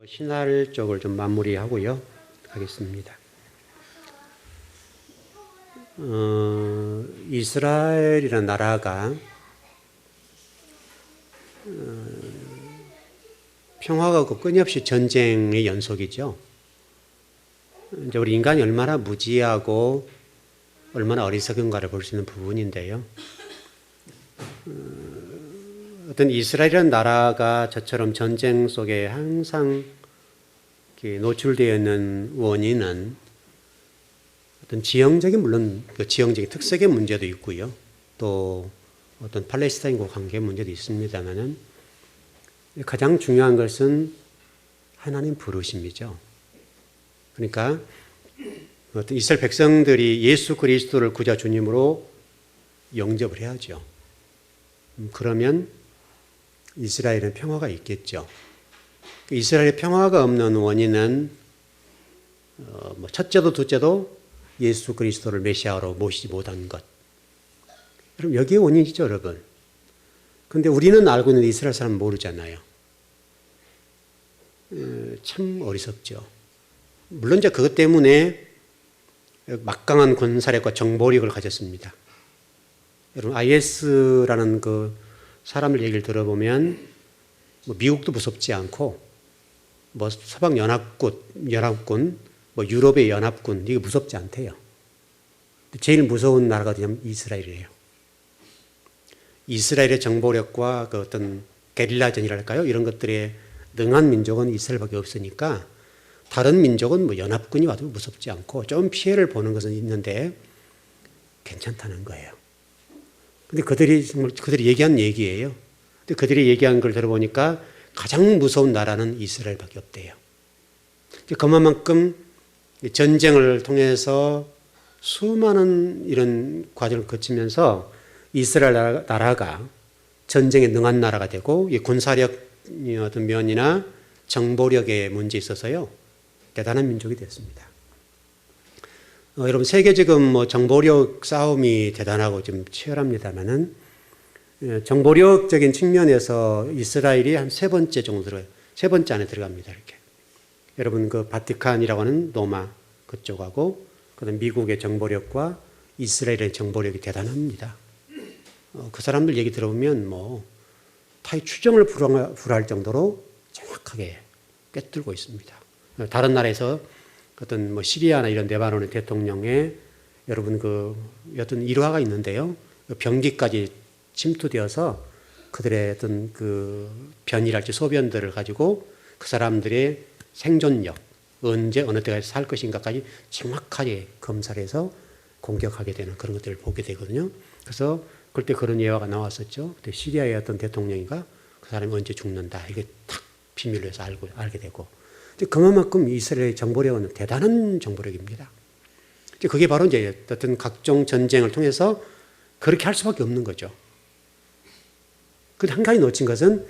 신할 쪽을 좀 마무리하고요. 하겠습니다. 이스라엘이라는 나라가 평화가 없고 끊임없이 전쟁의 연속이죠. 이제 우리 인간이 얼마나 무지하고 얼마나 어리석은가를 볼 수 있는 부분인데요. 어떤 이스라엘이라는 나라가 저처럼 전쟁 속에 항상 노출되어 있는 원인은 어떤 지형적인, 물론 그 지형적인 특색의 문제도 있고요. 또 어떤 팔레스타인과 관계 문제도 있습니다만은 가장 중요한 것은 하나님 부르심이죠. 그러니까 어떤 이스라엘 백성들이 예수 그리스도를 구자 주님으로 영접을 해야죠. 그러면 이스라엘은 평화가 있겠죠. 이스라엘의 평화가 없는 원인은 첫째도 둘째도 예수 그리스도를 메시아로 모시지 못한 것. 여러분, 여기에 원인이죠, 여러분. 그런데 우리는 알고 있는데 이스라엘 사람은 모르잖아요. 참 어리석죠. 물론 이제 그것 때문에 막강한 군사력과 정보력을 가졌습니다. 여러분, IS라는 그 사람들 얘기를 들어보면 미국도 무섭지 않고 서방 연합군, 유럽의 연합군 이게 무섭지 않대요. 제일 무서운 나라가 어디냐면 이스라엘이에요. 이스라엘의 정보력과 그 어떤 게릴라전이랄까요? 이런 것들에 능한 민족은 이스라엘밖에 없으니까 다른 민족은 연합군이 와도 무섭지 않고 좀 피해를 보는 것은 있는데 괜찮다는 거예요. 근데 그들이 얘기한 얘기예요. 근데 그들이 얘기한 걸 들어보니까 가장 무서운 나라는 이스라엘밖에 없대요. 그만큼 전쟁을 통해서 수많은 이런 과정을 거치면서 이스라엘 나라가 전쟁에 능한 나라가 되고 군사력 어떤 면이나 정보력의 문제에 있어서요 대단한 민족이 됐습니다. 여러분, 세계 지금 정보력 싸움이 대단하고 좀 치열합니다만은 정보력적인 측면에서 이스라엘이 한 세 번째 안에 들어갑니다. 이렇게. 여러분, 그 바티칸이라고 하는 로마 그쪽하고 그다음 미국의 정보력과 이스라엘의 정보력이 대단합니다. 그 사람들 얘기 들어보면 타의 추정을 불허할 정도로 정확하게 꿰뚫고 있습니다. 다른 나라에서 어떤 시리아나 이런 레바논의 대통령의 여러분 어떤 일화가 있는데요. 병기까지 침투되어서 그들의 어떤 변이랄지 소변들을 가지고 그 사람들의 생존력, 언제 어느 때까지 살 것인가까지 정확하게 검사를 해서 공격하게 되는 그런 것들을 보게 되거든요. 그래서 그때 그런 예화가 나왔었죠. 그때 시리아의 어떤 대통령이가 그 사람이 언제 죽는다 이게 탁 비밀로 해서 알게 되고. 그만큼 이스라엘의 정보력은 대단한 정보력입니다. 그게 바로 이제 어떤 각종 전쟁을 통해서 그렇게 할 수밖에 없는 거죠. 근데 한 가지 놓친 것은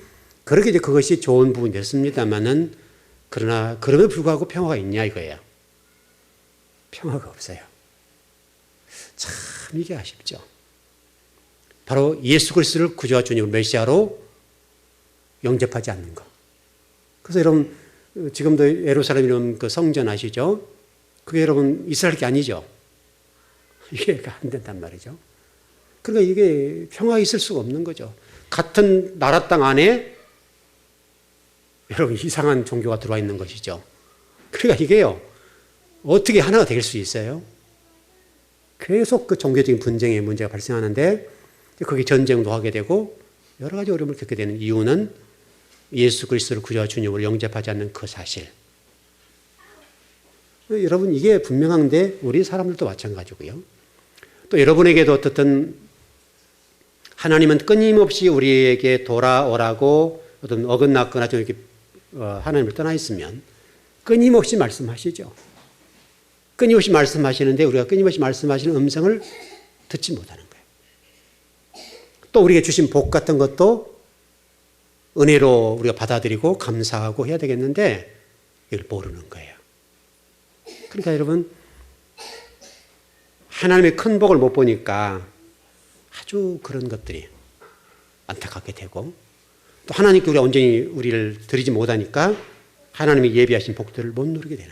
그렇게 이제 그것이 좋은 부분이 됐습니다만은 그러나 그럼에도 불구하고 평화가 있냐 이거예요. 평화가 없어요. 참 이게 아쉽죠. 바로 예수 그리스도를 구주와 주님으로 메시아로 영접하지 않는 것. 그래서 여러분 지금도 예루살렘 이런 그 성전 아시죠? 그게 여러분 이스라엘 게 아니죠. 이게 안 된단 말이죠. 그러니까 이게 평화가 있을 수가 없는 거죠. 같은 나라 땅 안에 여러분 이상한 종교가 들어와 있는 것이죠. 그러니까 이게요 어떻게 하나가 될 수 있어요? 계속 그 종교적인 분쟁의 문제가 발생하는데 거기 전쟁도 하게 되고 여러 가지 어려움을 겪게 되는 이유는 예수 그리스도를 구주와 주님으로 영접하지 않는 그 사실. 여러분 이게 분명한데 우리 사람들도 마찬가지고요. 또 여러분에게도 어떻든 하나님은 끊임없이 우리에게 돌아오라고 어떤 어긋났거나 좀 이렇게 하나님을 떠나 있으면 끊임없이 말씀하시죠. 끊임없이 말씀하시는데 우리가 끊임없이 말씀하시는 음성을 듣지 못하는 거예요. 또 우리에게 주신 복 같은 것도 은혜로 우리가 받아들이고 감사하고 해야 되겠는데 이걸 모르는 거예요. 그러니까 여러분 하나님의 큰 복을 못 보니까 아주 그런 것들이 안타깝게 되고 또 하나님께 우리가 온전히 우리를 드리지 못하니까 하나님이 예비하신 복들을 못 누리게 되는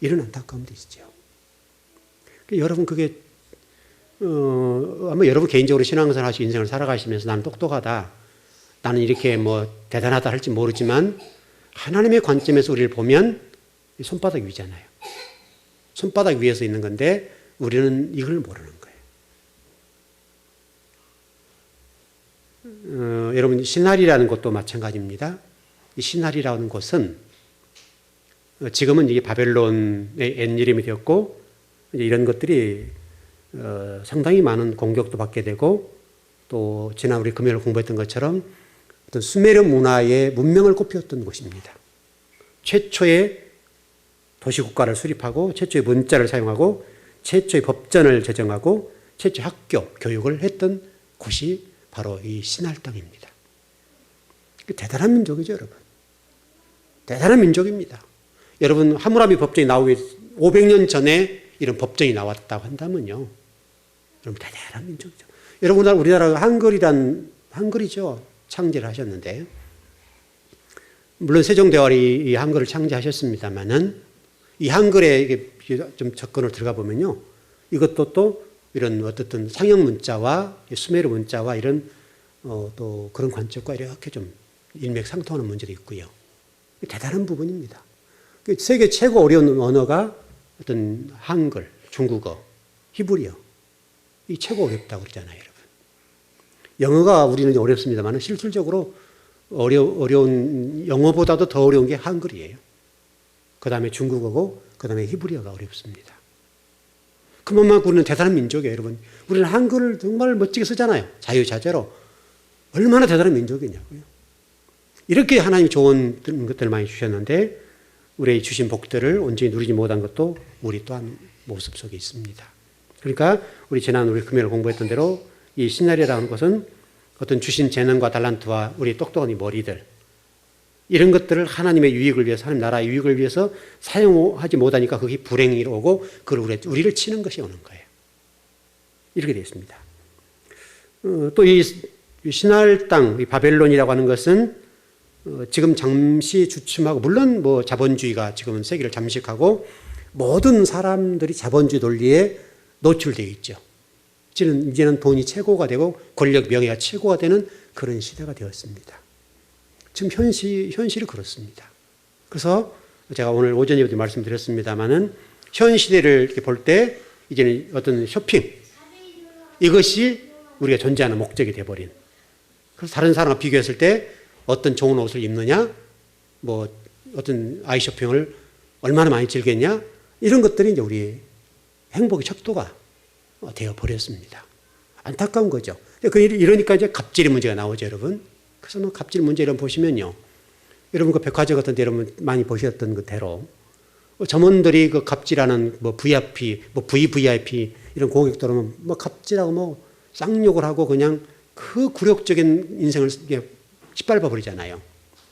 이런 안타까움도 있죠. 여러분 그게 아마 여러분 개인적으로 신앙생활 하시고 인생을 살아가시면서 나는 똑똑하다, 나는 이렇게 뭐 대단하다 할지 모르지만 하나님의 관점에서 우리를 보면 손바닥 위잖아요. 손바닥 위에서 있는 건데 우리는 이걸 모르는 거예요. 여러분 시나리라는 곳도 마찬가지입니다. 이 시나리라는 곳은 지금은 이게 바벨론의 옛 이름이 되었고 이제 이런 것들이 상당히 많은 공격도 받게 되고 또 지난 우리 금요일 공부했던 것처럼 어떤 수메르 문화의 문명을 꽃피웠던 곳입니다. 최초의 도시국가를 수립하고 최초의 문자를 사용하고 최초의 법전을 제정하고 최초의 학교, 교육을 했던 곳이 바로 이 시날 땅입니다. 대단한 민족이죠, 여러분. 대단한 민족입니다. 여러분 하무라비 법정이 나오기 500년 전에 이런 법정이 나왔다고 한다면요, 여러분 대단한 민족이죠. 여러분 우리나라가 한글이죠. 창제를 하셨는데 물론 세종대왕이 이 한글을 창제하셨습니다만은 이 한글에 이게 좀 접근을 들어가 보면요, 이것도 또 이런 어떻든 상형 문자와 수메르 문자와 이런 또 그런 관점과 이렇게 좀 일맥상통하는 문제도 있고요. 대단한 부분입니다. 세계 최고 어려운 언어가 어떤 한글, 중국어, 히브리어, 이 최고 어렵다고 그러잖아요, 여러분. 영어가 우리는 어렵습니다만 실질적으로 어려운 영어보다도 더 어려운 게 한글이에요. 그 다음에 중국어고 그 다음에 히브리어가 어렵습니다. 그만큼 우리는 대단한 민족이에요, 여러분. 우리는 한글을 정말 멋지게 쓰잖아요. 자유자재로. 얼마나 대단한 민족이냐고요. 이렇게 하나님이 좋은 것들을 많이 주셨는데 우리의 주신 복들을 온전히 누리지 못한 것도 우리 또한 모습 속에 있습니다. 그러니까 우리 지난 우리 금요일 공부했던 대로 이 시나리오라는 것은 어떤 주신 재능과 달란트와 우리 똑똑한 이 머리들, 이런 것들을 하나님의 유익을 위해서, 하나님 나라의 유익을 위해서 사용하지 못하니까 그게 불행이 오고 그걸 우리를 치는 것이 오는 거예요. 이렇게 되어 있습니다. 또 이 시날 땅, 이 바벨론이라고 하는 것은 지금 잠시 주춤하고, 물론 뭐 자본주의가 지금은 세계를 잠식하고 모든 사람들이 자본주의 논리에 노출되어 있죠. 이제는 돈이 최고가 되고 권력, 명예가 최고가 되는 그런 시대가 되었습니다. 지금 현실이 그렇습니다. 그래서 제가 오늘 오전에도 말씀드렸습니다만은 현 시대를 이렇게 볼 때 이제는 어떤 쇼핑, 이것이 우리가 존재하는 목적이 되어버린. 그래서 다른 사람과 비교했을 때 어떤 좋은 옷을 입느냐, 뭐 어떤 아이 쇼핑을 얼마나 많이 즐겼냐, 이런 것들이 이제 우리 행복의 척도가 되어버렸습니다. 안타까운 거죠. 이러니까 이제 갑질의 문제가 나오죠, 여러분. 그래서 뭐 갑질 문제 이런 보시면요, 여러분 그 백화점 같은 데 여러분 많이 보셨던 그대로 점원들이 그 갑질하는 뭐 VIP, 뭐 VVIP 이런 고객들은 뭐 갑질하고 뭐 쌍욕을 하고 그냥 그 굴욕적인 인생을 짓밟아 버리잖아요.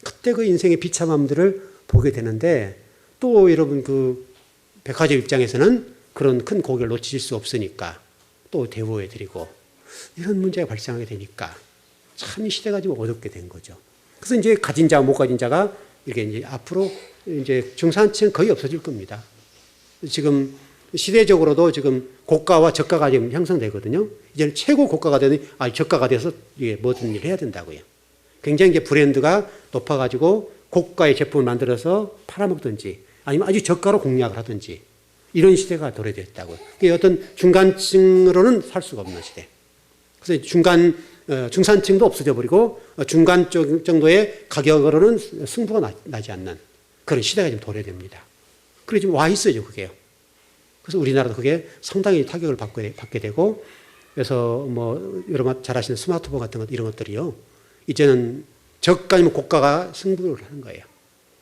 그때 그 인생의 비참함들을 보게 되는데, 또 여러분 그 백화점 입장에서는 그런 큰 고객을 놓칠 수 없으니까 또 대우해 드리고 이런 문제가 발생하게 되니까 참 이 시대가 좀 어렵게 된 거죠. 그래서 이제 가진 자와 못 가진 자가 이렇게 이제 앞으로 이제 중산층 거의 없어질 겁니다. 지금 시대적으로도 지금 고가와 저가가 지금 형성되거든요. 이제는 최고 고가가 되는, 저가가 돼서 이게 모든 일을 해야 된다고요. 굉장히 이제 브랜드가 높아가지고 고가의 제품을 만들어서 팔아먹든지 아니면 아주 저가로 공략을 하든지 이런 시대가 도래됐다고요. 어떤 중간층으로는 살 수가 없는 시대. 그래서 중산층도 없어져 버리고 중간 정도의 가격으로는 승부가 나지 않는 그런 시대가 지금 도래됩니다. 그래 지금 와 있어요, 그게요. 그래서 우리나라도 그게 상당히 타격을 받게 되고, 그래서 뭐 여러분 잘 아시는 스마트폰 같은 것 이런 것들이요, 이제는 저가면 고가가 승부를 하는 거예요.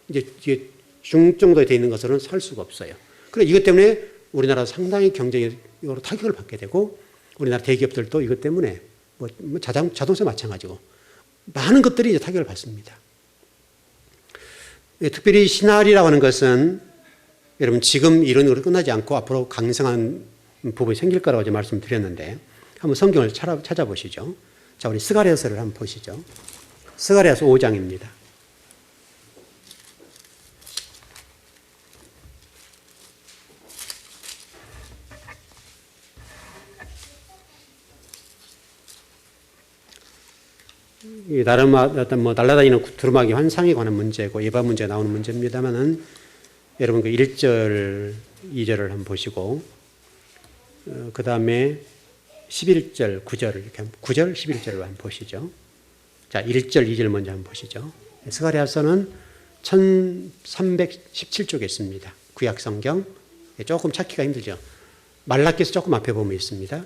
이제 중정도에 돼 있는 것으로는 살 수가 없어요. 그래 이것 때문에 우리나라 상당히 경쟁적으로 타격을 받게 되고, 우리나라 대기업들도 이것 때문에 뭐 자동차 마찬가지고 많은 것들이 이제 타격을 받습니다. 특별히 신할이라고 하는 것은 여러분 지금 이런 으로 끝나지 않고 앞으로 강성한 부분이 생길 거라고 이제 말씀드렸는데, 한번 성경을 찾아보시죠. 자, 우리 스가랴서를 한번 보시죠. 스가랴서 5장입니다. 다른 어떤 뭐 날아다니는 두루마기 환상에 관한 문제고 예방 문제가 나오는 문제입니다만은 여러분 그 1절, 2절을 한번 보시고 그 다음에 11절, 9절을 이렇게 9절, 11절을 한번 보시죠. 자, 1절, 2절 먼저 한번 보시죠. 스가랴서는 1317쪽에 있습니다. 구약 성경. 조금 찾기가 힘들죠. 말라기서 조금 앞에 보면 있습니다.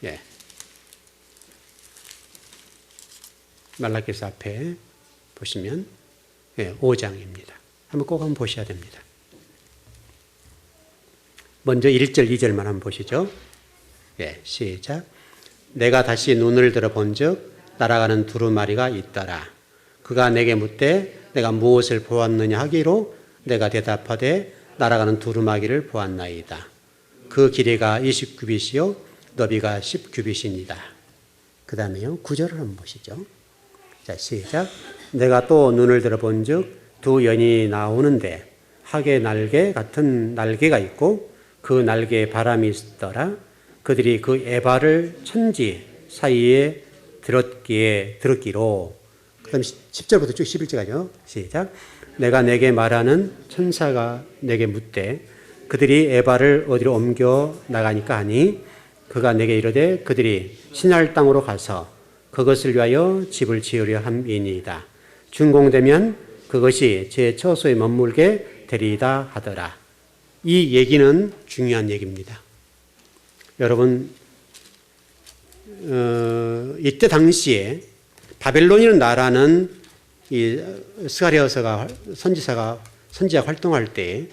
예. 말라기서 앞에 보시면 5장입니다. 한번 보셔야 됩니다. 먼저 1절, 2절만 한번 보시죠. 예, 시작. 내가 다시 눈을 들어 본즉 날아가는 두루마리가 있더라. 그가 내게 묻되 내가 무엇을 보았느냐 하기로 내가 대답하되 날아가는 두루마기를 보았나이다. 그 길이가 20규빗이요 너비가 10규빗이니이다. 그 다음에요 9절을 한번 보시죠. 자, 시작. 내가 또 눈을 들어 본즉 두 연이 나오는데 학의 날개 같은 날개가 있고 그 날개에 바람이 있더라. 그들이 그 에바를 천지 사이에 들었기로. 그 다음 10절부터 쭉 11절까지요. 시작. 내가 내게 말하는 천사가 내게 묻되 그들이 에바를 어디로 옮겨 나가니까 하니 그가 내게 이르되 그들이 신할 땅으로 가서 그것을 위하여 집을 지으려 함이니이다. 준공되면 그것이 제 처소에 머물게 되리이다 하더라. 이 얘기는 중요한 얘기입니다. 여러분, 이때 당시에 바벨론이라는 나라는 이 스가랴서가 선지자가 활동할 때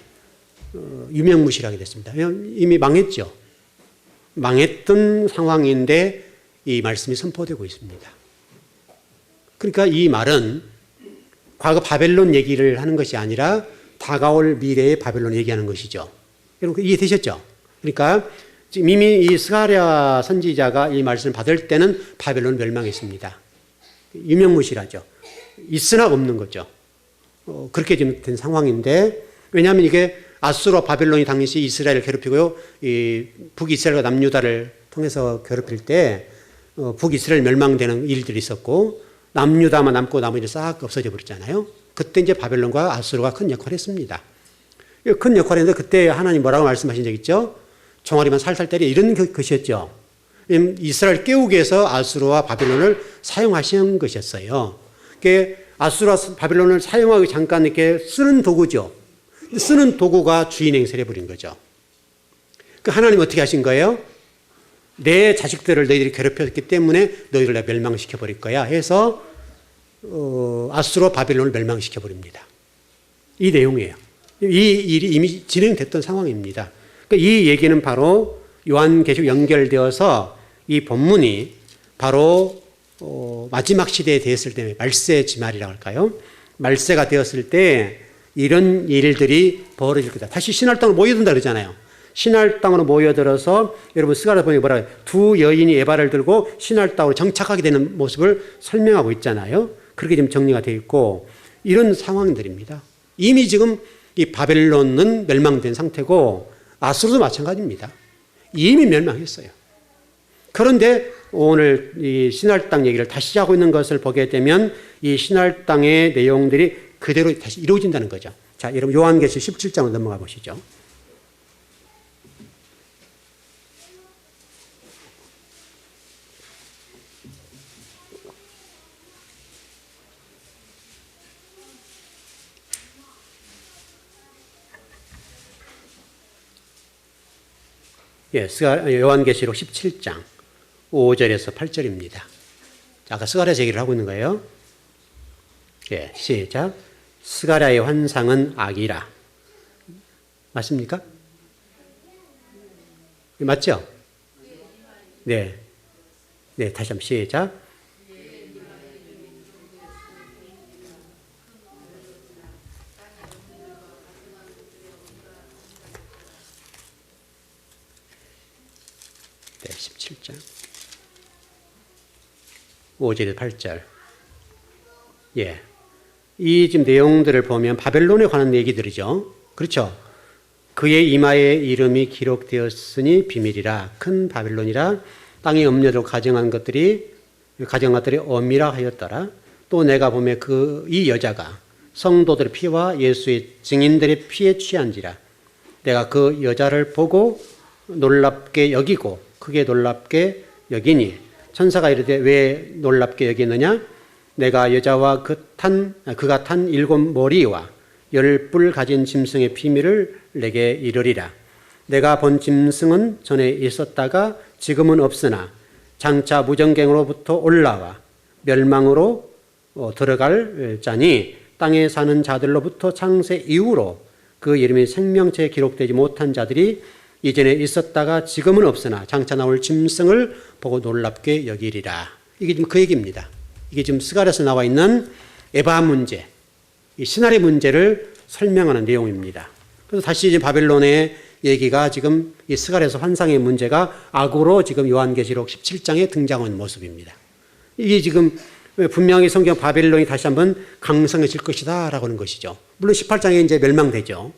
유명무실하게 됐습니다. 이미 망했죠. 망했던 상황인데 이 말씀이 선포되고 있습니다. 그러니까 이 말은 과거 바벨론 얘기를 하는 것이 아니라 다가올 미래의 바벨론 얘기하는 것이죠. 여러분 이해되셨죠? 그러니까 지금 이미 이 스가랴 선지자가 이 말씀을 받을 때는 바벨론 멸망했습니다. 유명무실하죠. 있으나 없는 거죠. 그렇게 지금 된 상황인데 왜냐하면 이게 아수르와 바벨론이 당시 이스라엘을 괴롭히고요. 이 북이스라엘과 남유다를 통해서 괴롭힐 때 북이스라엘 멸망되는 일들이 있었고 남유다만 남고 나머지 싹 없어져 버렸잖아요. 그때 이제 바벨론과 아수르가 큰 역할을 했습니다. 큰 역할을 했는데 그때 하나님 뭐라고 말씀하신 적 있죠? 종아리만 살살 때려 이런 것이었죠. 이스라엘 깨우기 위해서 아수르와 바벨론을 사용하신 것이었어요. 아수르와 바벨론을 사용하기 잠깐 이렇게 쓰는 도구죠. 쓰는 도구가 주인 행세를 해버린 거죠. 하나님 어떻게 하신 거예요? 내 자식들을 너희들이 괴롭혔기 때문에 너희를 내가 멸망시켜 버릴 거야 해서 아수르와 바벨론을 멸망시켜 버립니다. 이 내용이에요. 이 일이 이미 진행됐던 상황입니다. 이 얘기는 바로 요한계시록 연결되어서 이 본문이 바로 마지막 시대에 되었을 때 말세 지말이라고 할까요? 말세가 되었을 때 이런 일들이 벌어질 거다. 다시 신할 땅으로 모여든다 그러잖아요. 신할 땅으로 모여들어서 여러분 스가랴 보니 뭐라 해요? 두 여인이 에바를 들고 신할 땅으로 정착하게 되는 모습을 설명하고 있잖아요. 그렇게 지금 정리가 되어 있고 이런 상황들입니다. 이미 지금 이 바벨론은 멸망된 상태고 아수르도 마찬가지입니다. 이미 멸망했어요. 그런데 오늘 이 신할 땅 얘기를 다시 하고 있는 것을 보게 되면 이 신할 땅의 내용들이 그대로 다시 이루어진다는 거죠. 자, 여러분 요한계시록 17장으로 넘어가 보시죠. 요한계시록 17장 5절에서 8절입니다. 아까 스가랴 얘기를 하고 있는 거예요. 예, 시작. 스가랴의 환상은 악이라. 맞습니까? 맞죠? 네. 네, 다시 한번 시작. 네, 17장 5절에서 8절. 예. 이 지금 내용들을 보면 바벨론에 관한 얘기들이죠. 그렇죠. 그의 이마에 이름이 기록되었으니 비밀이라. 큰 바빌론이라. 땅의 음료로 가정한 것들이 엄밀하 하였더라. 또 내가 보매 이 여자가 성도들의 피와 예수의 증인들의 피에 취한지라. 내가 그 여자를 보고 놀랍게 여기고 크게 놀랍게 여기니 천사가 이르되 왜 놀랍게 여기느냐? 내가 여자와 그가 탄 7 머리와 10뿔 가진 짐승의 비밀을 내게 이르리라. 내가 본 짐승은 전에 있었다가 지금은 없으나 장차 무정갱으로부터 올라와 멸망으로 들어갈 자니 땅에 사는 자들로부터 창세 이후로 그 이름이 생명체에 기록되지 못한 자들이 이전에 있었다가 지금은 없으나 장차 나올 짐승을 보고 놀랍게 여기리라. 이게 지금 그 얘기입니다. 이게 지금 스가랴에서 나와 있는 에바 문제, 이 신할의 문제를 설명하는 내용입니다. 그래서 다시 이제 바벨론의 얘기가 지금 이 스가랴에서 환상의 문제가 악으로 지금 요한계시록 17장에 등장한 모습입니다. 이게 지금 분명히 성경 바벨론이 다시 한번 강성해질 것이다 라고 하는 것이죠. 물론 18장에 이제 멸망되죠.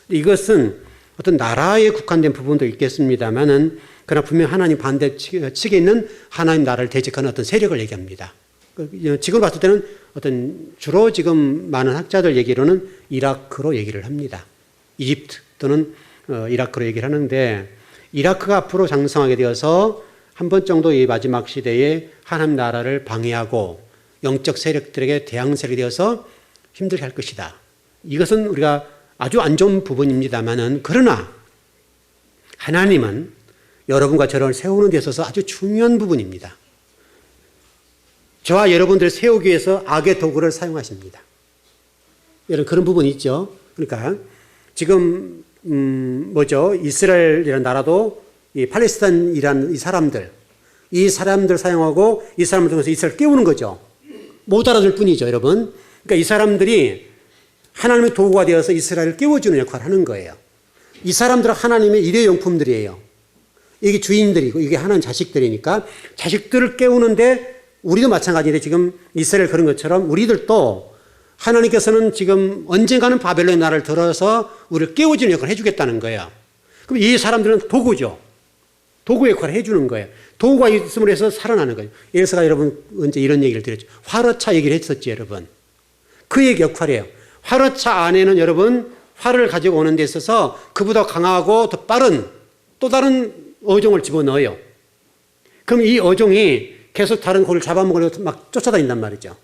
이것은 어떤 나라에 국한된 부분도 있겠습니다만은 그러나 분명 하나님 반대 측에 있는 하나님 나라를 대적하는 어떤 세력을 얘기합니다. 지금 봤을 때는 어떤 주로 지금 많은 학자들 얘기로는 이라크로 얘기를 합니다. 이집트 또는 이라크로 얘기를 하는데 이라크가 앞으로 장성하게 되어서 한 번 정도 이 마지막 시대에 하나님 나라를 방해하고 영적 세력들에게 대항 세력이 되어서 힘들게 할 것이다. 이것은 우리가 아주 안 좋은 부분입니다만은 그러나 하나님은 여러분과 저를 세우는 데 있어서 아주 중요한 부분입니다. 저와 여러분들을 세우기 위해서 악의 도구를 사용하십니다. 여러분 그런 부분이 있죠. 그러니까 지금 이스라엘이라는 나라도 이 팔레스타인이라는 이 사람들 사용하고 이 사람을 통해서 이스라엘을 깨우는 거죠. 못 알아들 뿐이죠, 여러분. 그러니까 이 사람들이 하나님의 도구가 되어서 이스라엘을 깨워주는 역할을 하는 거예요. 이 사람들은 하나님의 일회용품들이에요. 이게 주인들이고 이게 하나님 자식들이니까 자식들을 깨우는데 우리도 마찬가지인데 지금 이스라엘 그런 것처럼 우리들도 하나님께서는 지금 언젠가는 바벨론의 나라를 들어서 우리를 깨워주는 역할을 해주겠다는 거예요. 그럼 이 사람들은 도구죠. 도구 역할을 해주는 거예요. 도구가 있음으로 해서 살아나는 거예요. 예수가 여러분 언제 이런 얘기를 드렸죠. 화로차 얘기를 했었지 여러분. 그 얘기 역할이에요. 화로차 안에는 여러분 활을 가지고 오는 데 있어서 그보다 강하고 더 빠른 또 다른 어종을 집어넣어요. 그럼 이 어종이 계속 다른 고기를 잡아먹으려고 막 쫓아다닌단 말이죠.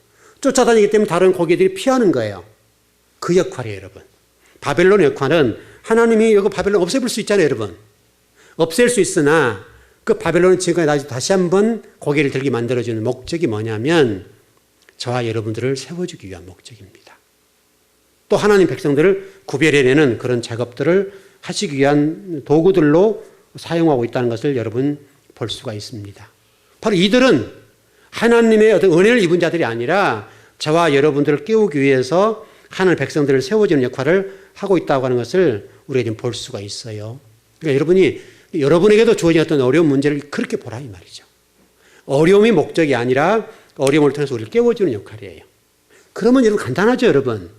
쫓아다니기 때문에 다른 고기들이 피하는 거예요. 그 역할이에요, 여러분. 바벨론의 역할은 하나님이 여기 바벨론 없애볼 수 있잖아요, 여러분. 없앨 수 있으나 그 바벨론은 지금까지 다시 한번 고개를 들게 만들어주는 목적이 뭐냐면 저와 여러분들을 세워주기 위한 목적입니다. 또 하나님 백성들을 구별해내는 그런 작업들을 하시기 위한 도구들로 사용하고 있다는 것을 여러분 볼 수가 있습니다. 바로 이들은 하나님의 어떤 은혜를 입은 자들이 아니라 저와 여러분들을 깨우기 위해서 하나님 백성들을 세워주는 역할을 하고 있다고 하는 것을 우리가 지금 볼 수가 있어요. 그러니까 여러분에게도 주어진 어떤 어려운 문제를 그렇게 보라 이 말이죠. 어려움이 목적이 아니라 어려움을 통해서 우리를 깨워주는 역할이에요. 그러면 여러분 간단하죠, 여러분.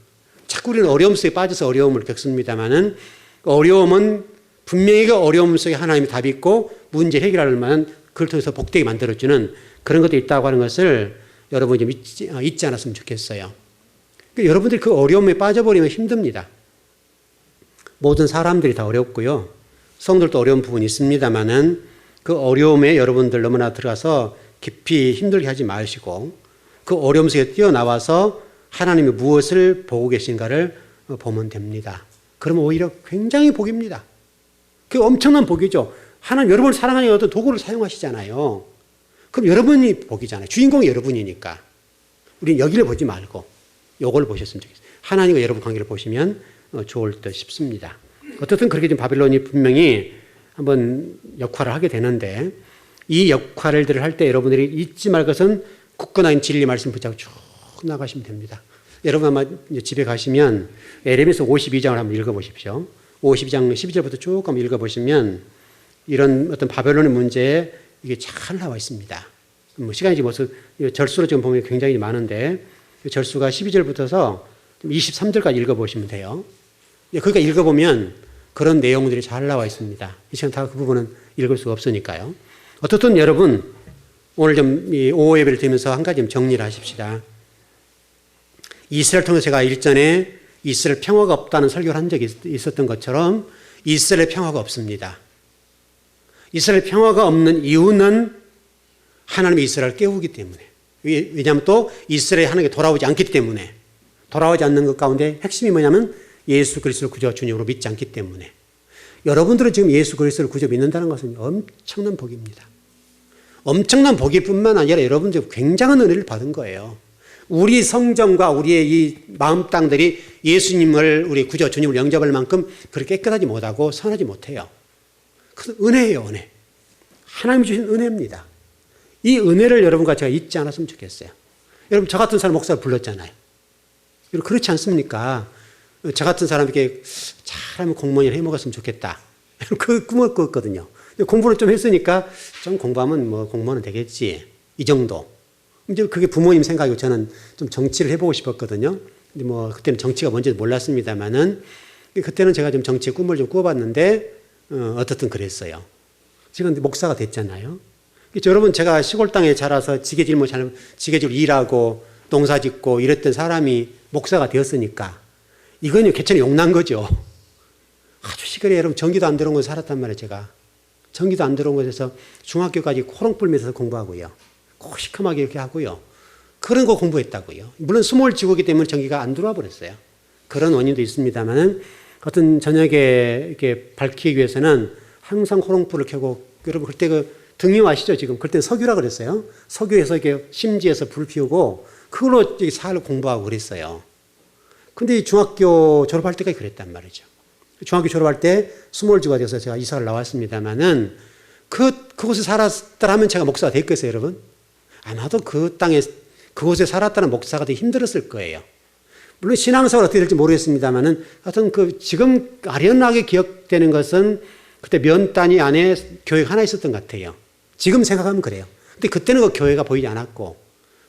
자꾸 우리는 어려움 속에 빠져서 어려움을 겪습니다만은 어려움은 분명히 그 어려움 속에 하나님의 답이 있고 문제 해결할 만한 그걸 통해서 복되게 만들어주는 그런 것도 있다고 하는 것을 여러분이 좀 잊지 않았으면 좋겠어요. 그러니까 여러분들이 그 어려움에 빠져버리면 힘듭니다. 모든 사람들이 다 어렵고요. 성들도 어려운 부분이 있습니다만은 그 어려움에 여러분들 너무나 들어가서 깊이 힘들게 하지 마시고 그 어려움 속에 뛰어나와서 하나님이 무엇을 보고 계신가를 보면 됩니다. 그러면 오히려 굉장히 복입니다. 그게 엄청난 복이죠. 하나님 여러분을 사랑하는 어떤 도구를 사용하시잖아요. 그럼 여러분이 복이잖아요. 주인공이 여러분이니까. 우리는 여기를 보지 말고 요걸 보셨으면 좋겠어요. 하나님과 여러분 관계를 보시면 좋을 듯 싶습니다. 어떻든 그렇게 좀 바빌론이 분명히 한번 역할을 하게 되는데 이 역할들을 할 때 여러분들이 잊지 말 것은 굳건한 진리 말씀 붙잡고 쭉 나가시면 됩니다. 여러분 아마 집에 가시면 에레미야 52장을 한번 읽어보십시오. 52장 12절부터 쭉 한번 읽어보시면 이런 어떤 바벨론의 문제에 이게 잘 나와 있습니다. 뭐 시간이 지금 벌써 절수로 지금 보면 굉장히 많은데 절수가 12절부터서 23절까지 읽어보시면 돼요. 그러니까 읽어보면 그런 내용들이 잘 나와 있습니다. 이 시간 다 그 부분은 읽을 수가 없으니까요. 어떻든 여러분 오늘 좀 오후 예배를 드리면서 한 가지 좀 정리를 하십시다. 이스라엘 통해서 제가 일전에 이스라엘 평화가 없다는 설교를 한 적이 있었던 것처럼 이스라엘 평화가 없습니다. 이스라엘 평화가 없는 이유는 하나님이 이스라엘을 깨우기 때문에, 왜냐하면 또 이스라엘이 하나님께 돌아오지 않기 때문에, 돌아오지 않는 것 가운데 핵심이 뭐냐면 예수 그리스도를 구주와 주님으로 믿지 않기 때문에. 여러분들은 지금 예수 그리스도를 구주 믿는다는 것은 엄청난 복입니다. 엄청난 복일 뿐만 아니라 여러분들 굉장한 은혜를 받은 거예요. 우리 성정과 우리의 이 마음 땅들이 예수님을 우리 구주 주님을 영접할 만큼 그렇게 깨끗하지 못하고 선하지 못해요. 그 은혜예요, 은혜. 하나님이 주신 은혜입니다. 이 은혜를 여러분과 제가 잊지 않았으면 좋겠어요. 여러분, 저 같은 사람 목사를 불렀잖아요. 여러분, 그렇지 않습니까? 저 같은 사람에게 잘하면 공무원을 해먹었으면 좋겠다. 그 꿈을 꿨거든요. 공부를 좀 했으니까 좀 공부하면 뭐 공무원은 되겠지. 이 정도. 이제 그게 부모님 생각이고 저는 좀 정치를 해보고 싶었거든요. 근데 뭐 그때는 정치가 뭔지 몰랐습니다만은 그때는 제가 좀 정치의 꿈을 좀 꾸어봤는데 어떻든 그랬어요. 지금 목사가 됐잖아요. 여러분, 제가 시골 땅에 자라서 지게질 일하고 농사 짓고 이랬던 사람이 목사가 되었으니까 이건 개천에 용난 거죠. 아주 시골에 여러분 전기도 안 들어온 곳에 살았단 말이에요. 제가 전기도 안 들어온 곳에서 중학교까지 호롱불 매서 공부하고요. 시커멓게 이렇게 하고요. 그런 거 공부했다고요. 물론 스몰 지구이기 때문에 전기가 안 들어와 버렸어요. 그런 원인도 있습니다만은 어떤 저녁에 이렇게 밝히기 위해서는 항상 호롱불을 켜고, 여러분 그때 그 등유 아시죠? 지금 그때 석유라 그랬어요. 석유에서 이렇게 심지에서 불 피우고 그걸로 사를 공부하고 그랬어요. 근데 중학교 졸업할 때까지 그랬단 말이죠. 중학교 졸업할 때 스몰주가 돼서 제가 이사를 나왔습니다만은 그곳에 살았더라면 제가 목사가 됐겠어요, 여러분? 아마도 그 땅에 그곳에 살았다는 목사가 되게 힘들었을 거예요. 물론 신앙생활 어떻게 될지 모르겠습니다만은 하여튼 지금 아련하게 기억되는 것은 그때 면 단위 안에 교회가 하나 있었던 것 같아요. 지금 생각하면 그래요. 근데 그때는 그 교회가 보이지 않았고,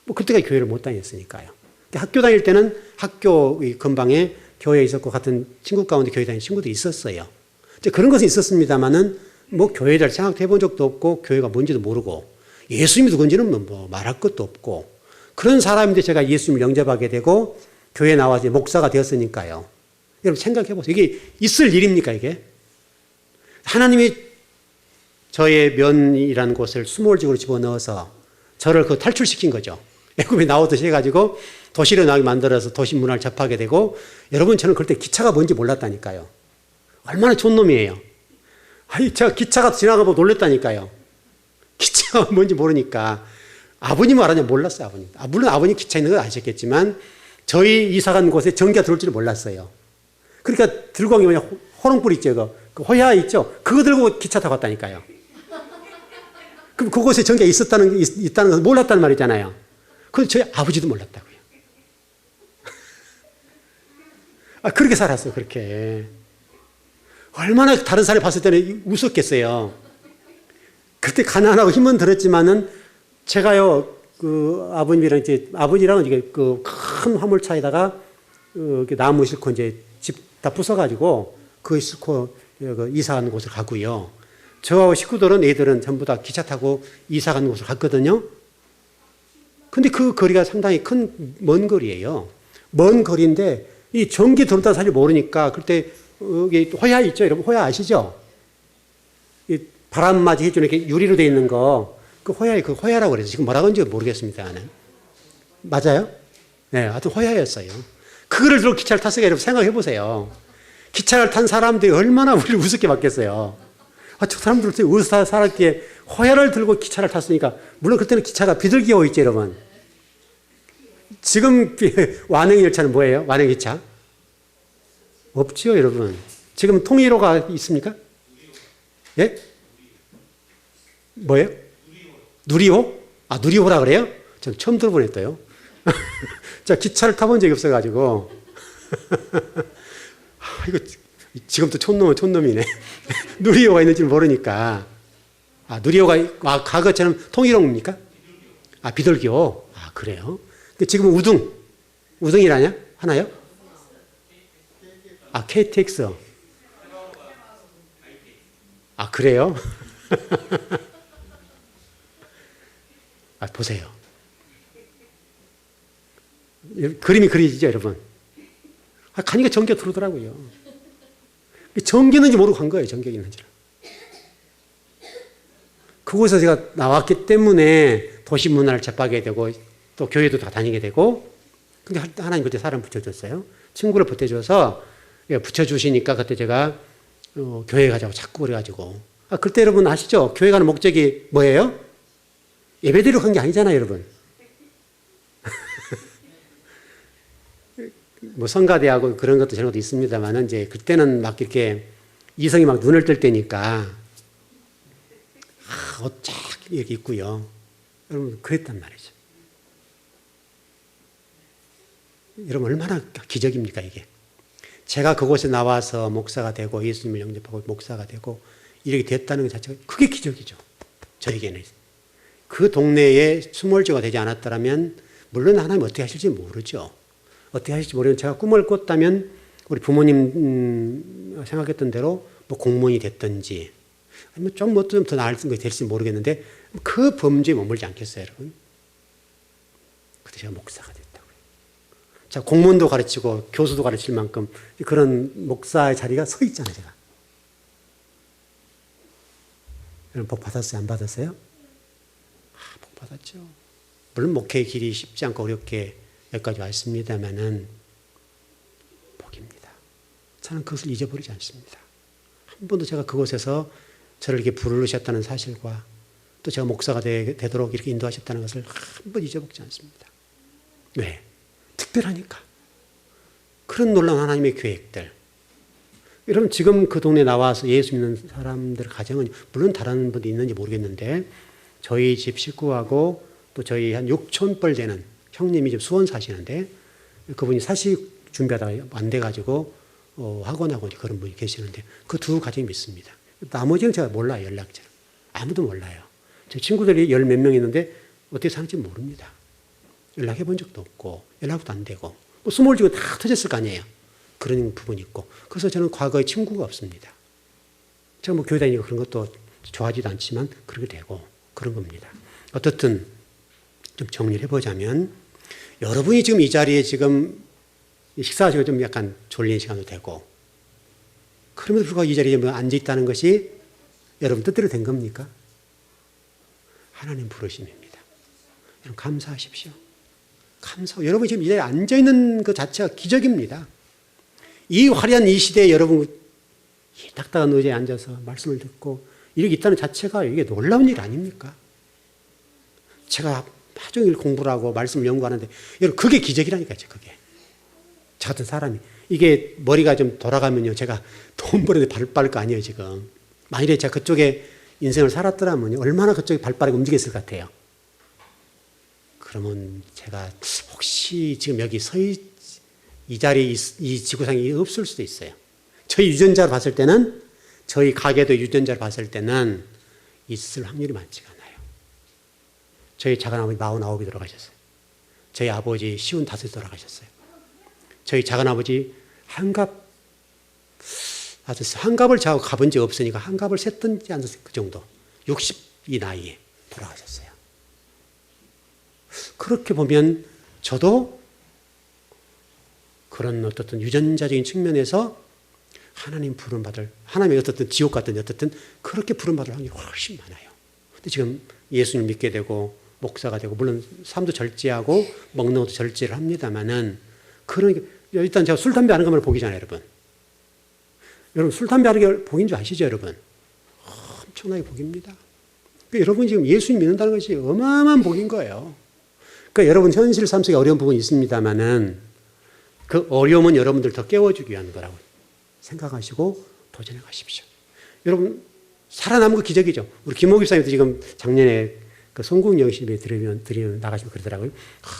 뭐 그때가 교회를 못 다녔으니까요. 학교 다닐 때는 학교 근방에 교회에 있었고 같은 친구 가운데 교회 다니는 친구들이 있었어요. 이제 그런 것은 있었습니다만은 뭐 교회에 대해 생각해 본 적도 없고 교회가 뭔지도 모르고 예수님이 누군지는 뭐 말할 것도 없고 그런 사람인데 제가 예수님을 영접하게 되고 교회에 나와서 목사가 되었으니까요. 여러분 생각해 보세요. 이게 있을 일입니까 이게? 하나님이 저의 면이라는 곳을 스몰직으로 집어넣어서 저를 탈출시킨 거죠. 애굽에 나오듯이 해가지고 도시를 나게 만들어서 도시 문화를 접하게 되고, 여러분 저는 그때 기차가 뭔지 몰랐다니까요. 얼마나 좋은 놈이에요. 제가 기차가 지나가고 놀랬다니까요. 기차가 뭔지 모르니까. 아버님 알았냐? 몰랐어요, 아버님. 물론 아버님 기차 있는 건 아셨겠지만 저희 이사 간 곳에 전기가 들어올 줄 몰랐어요. 그러니까 들고 간 게 뭐냐, 호롱불 있죠, 그 호야 있죠. 그거 들고 기차 타고 갔다니까요. 그럼 그곳에 전기가 있다는 걸 몰랐단 말이잖아요. 그건 저희 아버지도 몰랐다고요. 그렇게 살았어요, 그렇게. 얼마나 다른 사람이 봤을 때는 웃었겠어요. 그때 가난하고 힘은 들었지만은 제가요, 아버님이랑 아버지랑은 큰 화물차에다가 나무 싣고 집 다 부숴가지고 그거 싣고 이사 간 곳을 가고요. 저하고 식구들은 애들은 전부 다 기차 타고 이사 간 곳을 갔거든요. 근데 그 거리가 상당히 먼 거리예요. 먼 거리인데 이 전기 들어온다는 사실 모르니까 그때 여기 호야 있죠, 여러분 호야 아시죠? 이 바람맞이 해주는 이렇게 유리로 돼 있는 거, 그 호야라고 그래서 지금 뭐라고 하는지 모르겠습니다. 나는. 맞아요? 네, 하여튼 호야였어요. 그거를 들고 기차를 탔으니까 여러분 생각해 보세요. 기차를 탄 사람들이 얼마나 우리를 우습게 봤겠어요. 저 사람들 어떻게 어디서 살았기에 호야를 들고 기차를 탔으니까. 물론 그때는 기차가 비둘기호 있죠, 여러분. 지금 완행 열차는 뭐예요? 완행 기차? 없죠, 여러분. 지금 통일호가 있습니까? 예? 뭐예요? 누리호? 누리호라 그래요? 전 처음 들어보네 또요. 자, 기차를 타본 적이 없어가지고. 이거 지금도 촌놈은 촌놈이네. 누리호가 있는지 모르니까. 누리호가 과거처럼 통일호입니까? 비둘기호. 그래요? 지금은 우등이라냐? 하나요? KTX. 아, 그래요? 아, 보세요. 그림이 그려지죠, 여러분? 아, 가니까 전기가 들어오더라고요. 전기 있는지 모르고 간 거예요, 전기가 있는지를. 그곳에서 제가 나왔기 때문에 도시 문화를 접하게 되고 또 교회도 다 다니게 되고, 근데 하나님 그때 사람 붙여줬어요. 친구를 붙여줘서 붙여주시니까 그때 제가 교회 가자고 자꾸 그래가지고. 아, 그때 여러분 아시죠? 교회 가는 목적이 뭐예요? 예배드리러 간 게 아니잖아요, 여러분. 뭐 성가대하고 그런 것도 저런 것도 있습니다만은 이제 그때는 막 이렇게 이성이 막 눈을 뜰 때니까 옷 쫙 이렇게 입고요. 여러분 그랬단 말이죠. 여러분 얼마나 기적입니까 이게. 제가 그곳에 나와서 목사가 되고 예수님을 영접하고 목사가 되고 이렇게 됐다는 것 자체가 그게 기적이죠. 저에게는. 그 동네에 수몰주가 되지 않았더라면 물론 하나님 어떻게 하실지 모르죠. 어떻게 하실지 모르면 제가 꿈을 꿨다면 우리 부모님 생각했던 대로 뭐 공무원이 됐든지 아니면 좀 더 나을 것이 될지 모르겠는데 그 범죄에 머물지 않겠어요, 여러분? 그때 제가 목사가 됐다고요. 자, 공무원도 가르치고 교수도 가르칠 만큼 그런 목사의 자리가 서 있잖아요, 제가. 여러분 복 받았어요, 안 받았어요? 복 받았죠. 물론 목회의 길이 쉽지 않고 어렵게 여기까지 왔습니다만은 복입니다. 저는 그것을 잊어버리지 않습니다. 한 번도 제가 그곳에서 저를 이렇게 부르셨다는 사실과 또 제가 목사가 되도록 이렇게 인도하셨다는 것을 한 번 잊어먹지 않습니다. 왜? 특별하니까. 그런 놀라운 하나님의 계획들. 여러분 지금 그 동네에 나와서 예수 믿는 사람들 가정은 물론 다른 분도 있는지 모르겠는데 저희 집 식구하고 또 저희 한 6촌벌 되는 형님이 지금 수원 사시는데 그분이 사식 준비하다가 안 돼가지고 학원하고 그런 분이 계시는데 그 두 가정이 믿습니다. 나머지는 제가 몰라요, 연락처를. 아무도 몰라요. 제 친구들이 열 몇 명 있는데 어떻게 사는지 모릅니다. 연락해 본 적도 없고 연락도 안 되고 뭐 스몰지고 다 터졌을 거 아니에요. 그런 부분이 있고 그래서 저는 과거에 친구가 없습니다. 제가 뭐 교회 다니고 그런 것도 좋아하지도 않지만 그렇게 되고 그런 겁니다. 어떻든 좀 정리를 해보자면 여러분이 지금 이 자리에 지금 식사하시고 좀 약간 졸린 시간도 되고 그럼에도 불구하고 이 자리에 앉아있다는 것이 여러분 뜻대로 된 겁니까? 하나님 부르심입니다. 여러분 감사하십시오. 여러분이 지금 이 자리에 앉아있는 것 자체가 기적입니다. 이 화려한 이 시대에 여러분 이 딱딱한 의자에 앉아서 말씀을 듣고 이렇게 있다는 자체가 이게 놀라운 일 아닙니까? 제가 하루 종일 공부를 하고 말씀을 연구하는데 여러분 그게 기적이라니까요. 그게. 저 같은 사람이. 이게 머리가 좀 돌아가면요. 제가 돈 벌이는데 발 빠를 거 아니에요. 지금. 만일에 제가 그쪽에 인생을 살았더라면 얼마나 그쪽에 발 빠르게 움직였을 것 같아요. 그러면 제가 혹시 지금 여기 이 자리에 이 지구상에 없을 수도 있어요. 저희 유전자로 봤을 때는 저희 가게도 유전자로 봤을 때는 있을 확률이 많지가 않아요. 저희 작은아버지 49이 돌아가셨어요. 저희 아버지 55이 돌아가셨어요. 저희 작은아버지 한갑을 제가 가본 적 없으니까 한갑을 셌든지 안 셌든지 그 정도. 60이 나이에 돌아가셨어요. 그렇게 보면 저도 그런 어떻든 유전자적인 측면에서 하나님 부름받을, 하나님의 어떻든 지옥 같은 어떻든 그렇게 부름받을 확률이 훨씬 많아요. 근데 지금 예수님을 믿게 되고 목사가 되고 물론 삶도 절제하고 먹는 것도 절제를 합니다만은 그런 일단 제가 술 담배 하는 것만 복이잖아요, 여러분. 여러분 술 담배 하는 게 복인 줄 아시죠, 여러분? 엄청나게 복입니다. 그러니까 여러분이 지금 예수님 믿는다는 것이 어마어마한 복인 거예요. 그러니까 여러분 현실 삶 속에 어려운 부분이 있습니다만은 그 어려움은 여러분들 더 깨워주기 위한 거라고 생각하시고 도전해 가십시오. 여러분 살아남은 거 기적이죠. 우리 김호 집사님도 지금 작년에 그 송국영심에 드리면 나가시면 그러더라고요.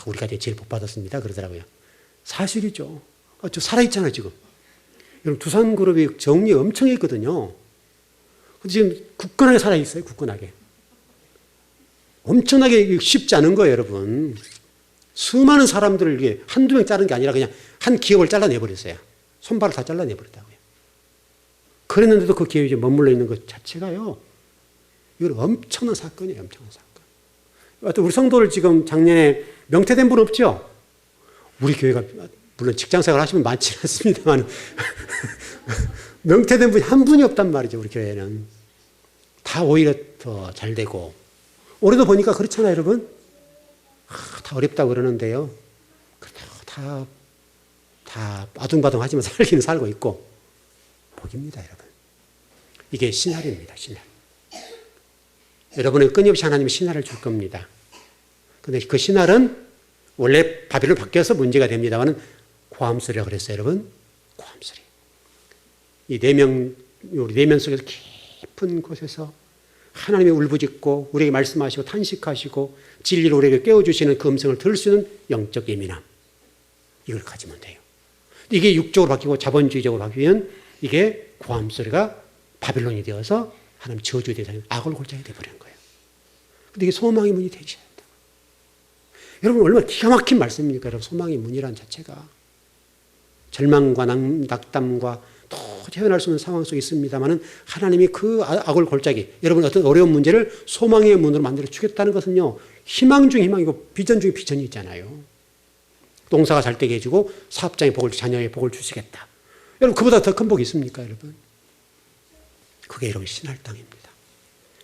우리가 제일 복 받았습니다. 그러더라고요. 사실이죠. 저 살아있잖아요, 지금. 여러분, 두산그룹이 정리 엄청 했거든요. 지금 굳건하게 살아있어요, 굳건하게. 엄청나게 쉽지 않은 거예요, 여러분. 수많은 사람들을 이게 한두 명 자른 게 아니라 그냥 한 기업을 잘라내버렸어요. 손발을 다 잘라내버렸다고요. 그랬는데도 그 기회에 머물러 있는 것 자체가요. 이건 엄청난 사건이에요. 엄청난 사건. 하여튼 우리 성도를 지금 작년에 명퇴된 분 없죠? 우리 교회가 물론 직장생활 하시면 많지는 않습니다만 명퇴된 분이 한 분이 없단 말이죠. 우리 교회는. 다 오히려 더 잘 되고. 올해도 보니까 그렇잖아요, 여러분. 다 어렵다고 그러는데요. 다 아둥바둥하지만 살기는 살고 있고. 복입니다, 여러분. 이게 신할입니다, 신할. 여러분은 끊임없이 하나님이 신할을 줄 겁니다. 그런데 그 신할은 원래 바벨론 바뀌어서 문제가 됩니다만 고함소리라고 그랬어요, 여러분. 고함소리. 이 우리 내면 속에서 깊은 곳에서 하나님의 울부짖고 우리에게 말씀하시고 탄식하시고 진리를 우리에게 깨워주시는 그 음성을 들을 수 있는 영적 예민함. 이걸 가지면 돼요. 이게 육적으로 바뀌고 자본주의적으로 바뀌면 이게 고함소리가 바벨론이 되어서 하나님 저주의 대상이 악을 골짜기 되어버리는 거예요. 근데 이게 소망의 문이 되셔야 돼요. 여러분 얼마나 기가 막힌 말씀입니까? 여러분 소망의 문이라는 자체가 절망과 낙담과 도저히 헤어날 수 없는 상황 속에 있습니다만 하나님이 그 악을 골짜기 여러분 어떤 어려운 문제를 소망의 문으로 만들어 주겠다는 것은요. 희망 중 희망이고 비전 중에 비전이 있잖아요. 농사가 잘 되게 해주고 사업장의 복을 자녀의 복을 주시겠다. 여러분 그보다 더 큰 복이 있습니까 여러분? 그게 여러분 신할 땅입니다.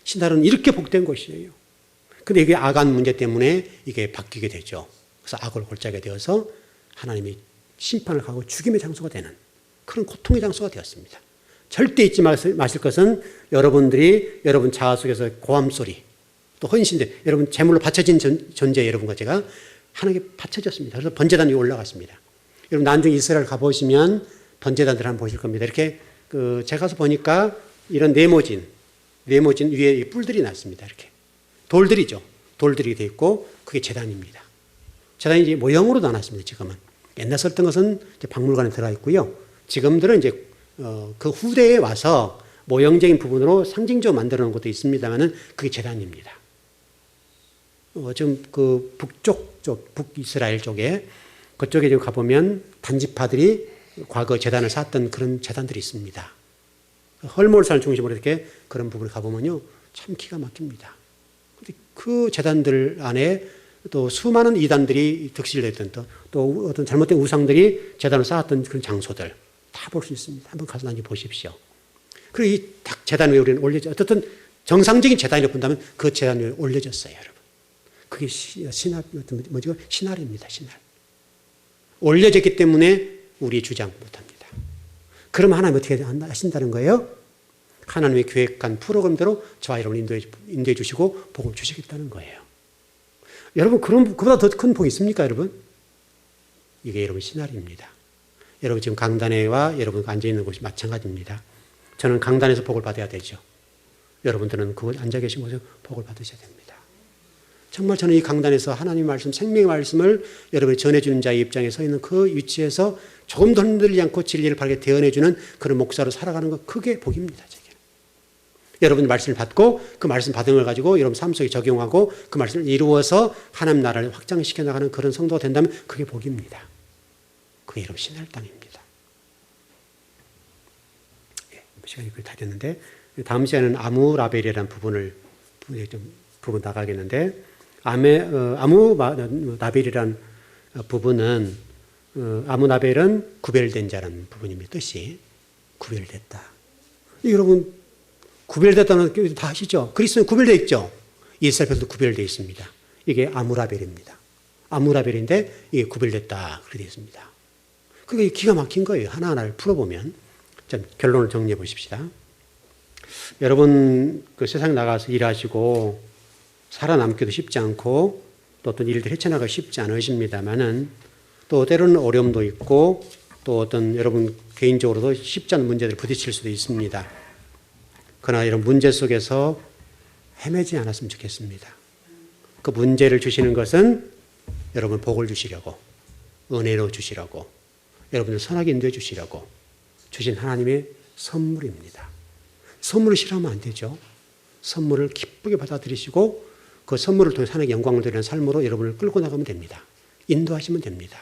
신할은 이렇게 복된 곳이에요. 근데 이게 악한 문제 때문에 이게 바뀌게 되죠. 그래서 악을 골짜기가 되어서 하나님이 심판을 가고 죽임의 장소가 되는 그런 고통의 장소가 되었습니다. 절대 잊지 마실 것은 여러분들이 여러분 자아 속에서 고함소리 또 헌신들 여러분 제물로 바쳐진 존재 여러분과 제가 하나님께 바쳐졌습니다. 그래서 번제단 위에 올라갔습니다. 여러분 나중에 이스라엘 가보시면 번제단들 한번 보실 겁니다. 이렇게 제가 가서 보니까 이런 네모진 위에 뿔들이 났습니다. 이렇게 돌들이죠. 돌들이 되어 있고 그게 제단입니다. 제단이 이제 모형으로 나눴습니다. 지금은 옛날 썼던 것은 이제 박물관에 들어가 있고요. 지금들은 이제 그 후대에 와서 모형적인 부분으로 상징적으로 만들어 놓은 것도 있습니다만은 그게 제단입니다. 지금 그 북쪽 쪽, 북이스라엘 쪽에 그쪽에 좀 가보면 단지파들이 과거 제단을 쌓았던 그런 제단들이 있습니다. 헐모르산을 중심으로 이렇게 그런 부분을 가보면요. 참 기가 막힙니다. 그 제단들 안에 또 수많은 이단들이 득실됐던 또 어떤 잘못된 우상들이 제단을 쌓았던 그런 장소들 다 볼 수 있습니다. 한번 가서 나중에 보십시오. 그리고 이 제단 위에 우리는 올려져 어떻든 정상적인 제단이라고 본다면 그 제단 위에 올려졌어요, 여러분. 그게 신할입니다, 신할. 올려졌기 때문에 우리 주장 못합니다. 그러면 하나님 어떻게 하신다는 거예요? 하나님의 계획한 프로그램대로 저와 여러분을 인도해 주시고 복을 주시겠다는 거예요. 여러분 그보다 더 큰 복이 있습니까 여러분? 이게 여러분 신할입니다. 여러분 지금 강단에와 여러분 앉아있는 곳이 마찬가지입니다. 저는 강단에서 복을 받아야 되죠. 여러분들은 그 앉아 계신 곳에서 복을 받으셔야 됩니다. 정말 저는 이 강단에서 하나님 말씀, 생명의 말씀을 여러분이 전해주는 자의 입장에 서 있는 그 위치에서 조금 더 흔들리지 않고 진리를 바르게 대언해주는 그런 목사로 살아가는 것 그게 복입니다. 제게. 여러분 말씀을 받고 그 말씀 받은 걸 가지고 여러분 삶 속에 적용하고 그 말씀을 이루어서 하나님 나라를 확장시켜 나가는 그런 성도가 된다면 그게 복입니다. 그게 여러분 신할 땅입니다. 시간이 거의 다 됐는데 다음 시간에는 아무라벨이라는 부분 나가겠는데 아무라벨이라는 부분은 아무나벨은 구별된 자라는 부분입니다. 뜻이 구별됐다. 여러분 구별됐다는 거 다 아시죠? 그리스도는 구별되어 있죠. 이스라엘도 구별되어 있습니다. 이게 아무라벨입니다. 아무라벨인데 이게 구별됐다 그렇게 되어 있습니다. 그게 기가 막힌 거예요. 하나하나를 풀어보면. 자, 결론을 정리해 보십시다. 여러분 그 세상 나가서 일하시고 살아남기도 쉽지 않고 또 어떤 일들 헤쳐나가기 쉽지 않으십니다만은 또 때로는 어려움도 있고 또 어떤 여러분 개인적으로도 쉽지 않은 문제들을 부딪힐 수도 있습니다. 그러나 이런 문제 속에서 헤매지 않았으면 좋겠습니다. 그 문제를 주시는 것은 여러분 복을 주시려고 은혜로 주시려고 여러분을 선하게 인도해 주시려고 주신 하나님의 선물입니다. 선물을 싫어하면 안 되죠. 선물을 기쁘게 받아들이시고 그 선물을 통해 하나님께 영광을 드리는 삶으로 여러분을 끌고 나가면 됩니다. 인도하시면 됩니다.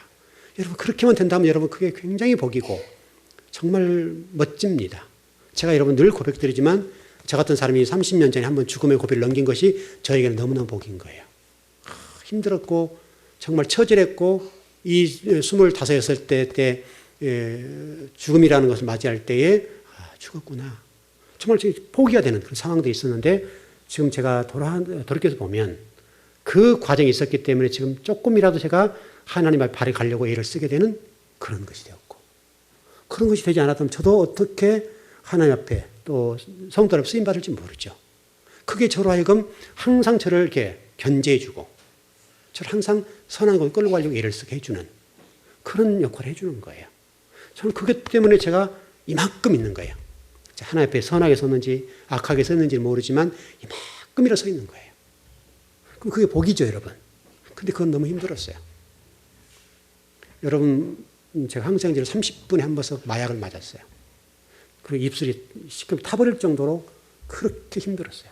여러분 그렇게만 된다면 여러분 그게 굉장히 복이고 정말 멋집니다. 제가 여러분 늘 고백드리지만 저 같은 사람이 30년 전에 한번 죽음의 고비를 넘긴 것이 저에게는 너무나 복인 거예요. 힘들었고 정말 처절했고 이 25, 6살 때 죽음이라는 것을 맞이할 때에 죽었구나. 정말 포기가 되는 그런 상황도 있었는데 지금 제가 돌이켜서 보면 그 과정이 있었기 때문에 지금 조금이라도 제가 하나님 앞에 발에 가려고 애를 쓰게 되는 그런 것이 되었고, 그런 것이 되지 않았다면 저도 어떻게 하나님 앞에 또 성도 앞에 쓰임받을지 모르죠. 그게 저로 하여금 항상 저를 이렇게 견제해주고 저를 항상 선한 곳에 끌고 가려고 애를 쓰게 해주는 그런 역할을 해주는 거예요. 저는 그것 때문에 제가 이만큼 있는 거예요. 하나님 앞에 선하게 섰는지 악하게 섰는지 모르지만 이만큼이라 서 있는 거예요. 그럼 그게 복이죠, 여러분. 근데 그건 너무 힘들었어요. 여러분, 제가 항생제를 30분에 한 번씩 마약을 맞았어요. 그리고 입술이 시커멓게 타버릴 정도로 그렇게 힘들었어요.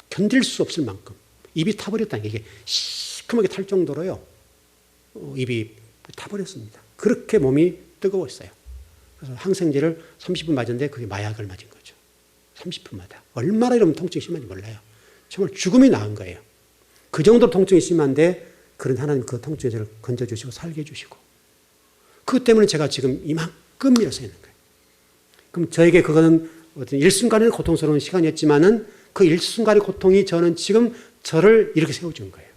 견딜 수 없을 만큼. 입이 타버렸다는 게 이게 시커멓게 탈 정도로요. 입이 타버렸습니다. 그렇게 몸이 뜨거웠어요. 그래서 항생제를 30분 맞았는데 그게 마약을 맞은 거죠. 30분마다. 얼마나 이러면 통증이 심한지 몰라요. 정말 죽음이 나은 거예요. 그 정도로 통증이 심한데 그런 하나님 그 통증에 저를 건져주시고 살게 해주시고 그것 때문에 제가 지금 이만큼 일어서 있는 거예요. 그럼 저에게 그거는 어떤 일순간의 고통스러운 시간이었지만은 그 일순간의 고통이 저는 지금 저를 이렇게 세워준 거예요.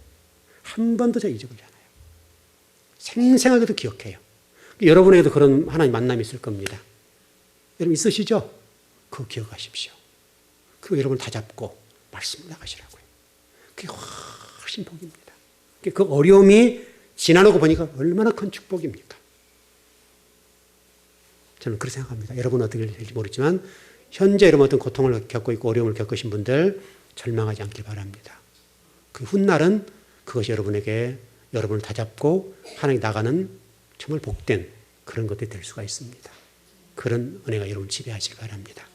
한 번도 제가 잊어버리지 않아요. 생생하게도 기억해요. 여러분에게도 그런 하나님 만남이 있을 겁니다. 여러분 있으시죠? 그거 기억하십시오. 그리고 여러분을 다잡고 말씀 나가시라고요. 그게 훨씬 복입니다. 그 어려움이 지나고 보니까 얼마나 큰 축복입니까? 저는 그렇게 생각합니다. 여러분은 어떻게 될지 모르지만 현재 여러분 어떤 고통을 겪고 있고 어려움을 겪으신 분들 절망하지 않길 바랍니다. 그 훗날은 그것이 여러분에게 여러분을 다잡고 하나님 나가는 정말 복된 그런 것들이 될 수가 있습니다. 그런 은혜가 여러분을 지배하시기 바랍니다.